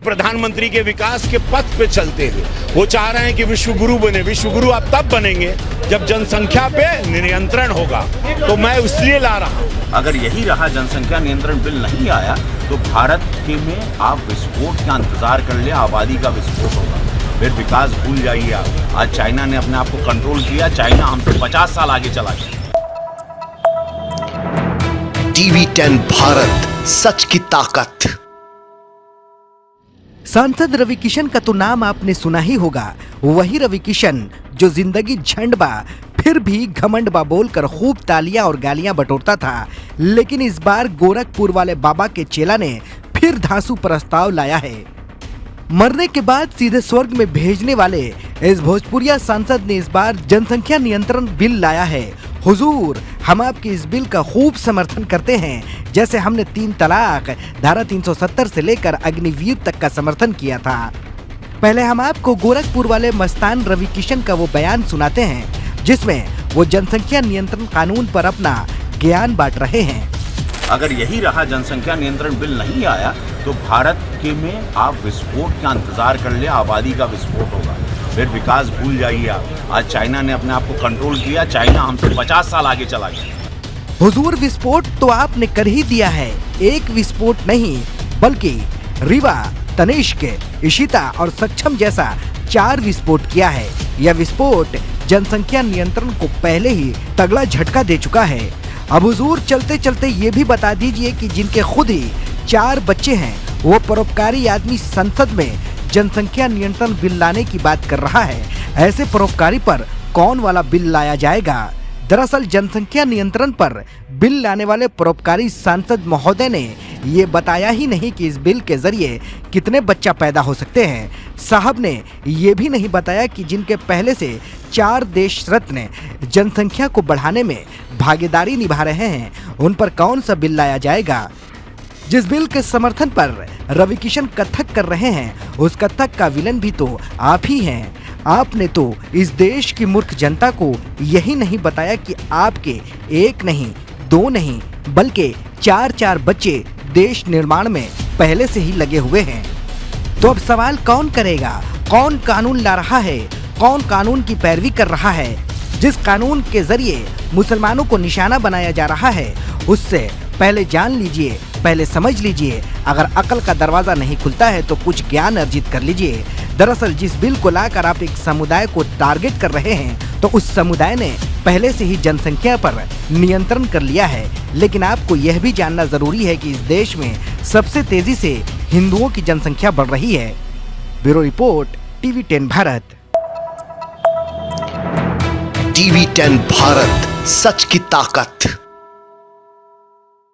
प्रधानमंत्री के विकास के पथ पे चलते हैं। वो चाह रहे हैं कि विश्व गुरु बने। विश्व गुरु आप तब बनेंगे जब जनसंख्या पे नियंत्रण होगा, तो मैं इसलिए ला रहा हूँ। अगर यही रहा, जनसंख्या नियंत्रण बिल नहीं आया, तो भारत के में आप विस्फोट का इंतजार कर ले, आबादी का विस्फोट होगा, फिर विकास भूल जाइए आप। आज चाइना ने अपने आप को कंट्रोल किया, चाइना हमसे 50 साल आगे चला गया। TV10 भारत, सच की ताकत। सांसद रवि किशन का तो नाम आपने सुना ही होगा। वही रवि किशन जो जिंदगी झंड बा फिर भी घमंड बा बोलकर खूब तालियां और गालियां बटोरता था, लेकिन इस बार गोरखपुर वाले बाबा के चेला ने फिर धांसू प्रस्ताव लाया है। मरने के बाद सीधे स्वर्ग में भेजने वाले इस भोजपुरिया सांसद ने इस बार जनसंख्या नियंत्रण बिल लाया है। हुजूर, हम आपके इस बिल का खूब समर्थन करते हैं, जैसे हमने 3 तलाक, धारा 370 से लेकर अग्निवीर तक का समर्थन किया था। पहले हम आपको गोरखपुर वाले मस्तान रवि किशन का वो बयान सुनाते हैं, जिसमें वो जनसंख्या नियंत्रण कानून पर अपना ज्ञान बांट रहे हैं। अगर यही रहा, जनसंख्या नियंत्रण बिल नहीं आया, तो भारत के में आप विस्फोट का इंतजार कर ले, आबादी का विस्फोट होगा, फिर विकास भूल जाइए आप। आज चाइना ने अपने आप को कंट्रोल किया, चाइना हमसे 50 साल आगे चला गया। हुजूर, विस्फोट तो आपने कर ही दिया है। एक विस्फोट नहीं, बल्कि रीवा, तनिष्क, इशिता और सक्षम जैसा 4 विस्फोट किया है। यह विस्फोट जनसंख्या नियंत्रण को पहले ही तगड़ा झटका दे चुका है। अब हुजूर, चलते चलते ये भी बता दीजिए कि जिनके खुद ही 4 बच्चे हैं, वो परोपकारी आदमी संसद में जनसंख्या नियंत्रण बिल लाने की बात कर रहा है। ऐसे परोपकारी पर कौन वाला बिल लाया जाएगा? दरअसल जनसंख्या नियंत्रण पर बिल लाने वाले परोपकारी सांसद महोदय ने ये बताया ही नहीं कि इस बिल के जरिए कितने बच्चा पैदा हो सकते हैं। साहब ने ये भी नहीं बताया कि जिनके पहले से 4 देश रत्न जनसंख्या को बढ़ाने में भागीदारी निभा रहे हैं, उन पर कौन सा बिल लाया जाएगा। जिस बिल के समर्थन पर रवि किशन कथक कर रहे हैं, उस कथक का विलन भी तो आप ही हैं। आपने तो इस देश की मूर्ख जनता को यही नहीं बताया कि आपके 1 नहीं, 2 नहीं, बल्कि 4 बच्चे देश निर्माण में पहले से ही लगे हुए हैं। तो अब सवाल कौन करेगा? कौन कानून ला रहा है? कौन कानून की पैरवी कर रहा है? जिस कानून के जरिए मुसलमानों को निशाना बनाया जा रहा है, उससे पहले जान लीजिए, पहले समझ लीजिए। अगर अकल का दरवाजा नहीं खुलता है तो कुछ ज्ञान अर्जित कर लीजिए। दरअसल जिस बिल को लाकर आप एक समुदाय को टारगेट कर रहे हैं, तो उस समुदाय ने पहले से ही जनसंख्या पर नियंत्रण कर लिया है। लेकिन आपको यह भी जानना जरूरी है कि इस देश में सबसे तेजी से हिंदुओं की जनसंख्या बढ़ रही है। Bureau report, TV10 Bharat. TV10 Bharat, सच की ताकत।